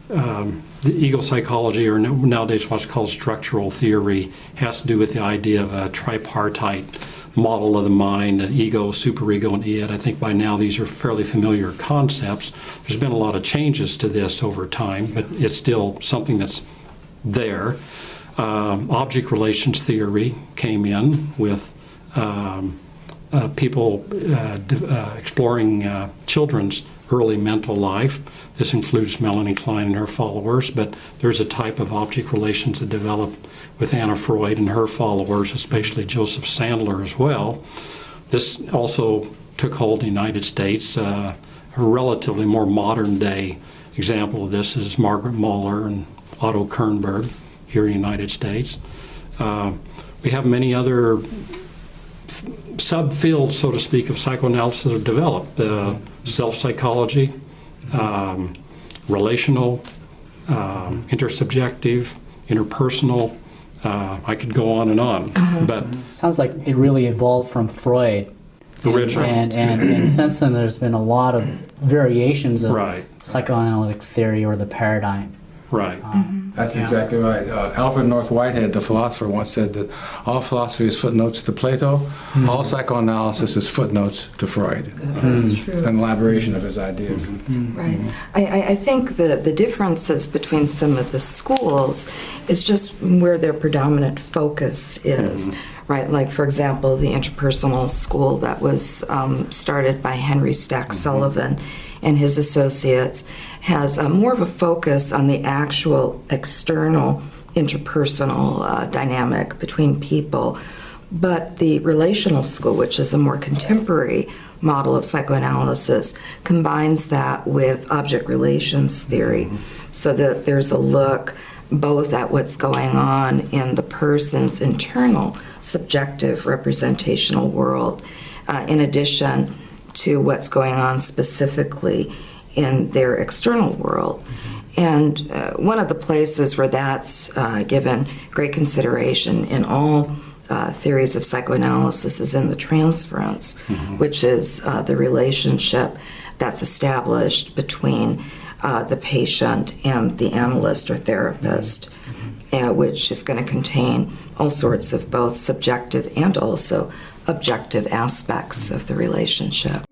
the ego psychology, or nowadays what's called structural theory, has to do with the idea of a tripartite model of the mind, an ego, superego, and id. I think by now these are fairly familiar concepts. There's been a lot of changes to this over time, but it's still something that's there. Object relations theory came in with people exploring children's early mental life. This includes Melanie Klein and her followers, but there's a type of object relations that developed with Anna Freud and her followers, especially Joseph Sandler as well. This also took hold in the United States. A relatively more modern day example of this is Margaret Muller and Otto Kernberg here in the United States. We have many other subfields, so to speak, of psychoanalysis that have developed. Self-psychology, relational, intersubjective, interpersonal. I could go on and on. But sounds like it really evolved from Freud. Originally. And since then there's been a lot of variations of Right. psychoanalytic theory or the paradigm. Right. That's exactly right. Alfred North Whitehead, the philosopher, once said that all philosophy is footnotes to Plato, all psychoanalysis is footnotes to Freud. That's true. An elaboration of his ideas. Right. I think the differences between some of the schools is just where their predominant focus is. Right, like for example, the interpersonal school that was started by Henry Stack Sullivan and his associates has more of a focus on the actual external interpersonal dynamic between people. But the relational school, which is a more contemporary model of psychoanalysis, combines that with object relations theory, so that there's a look both at what's going on in the person's internal subjective representational world, in addition to what's going on specifically in their external world. And one of the places where that's given great consideration in all theories of psychoanalysis is in the transference, which is the relationship that's established between the patient and the analyst or therapist, which is going to contain all sorts of both subjective and also objective aspects of the relationship.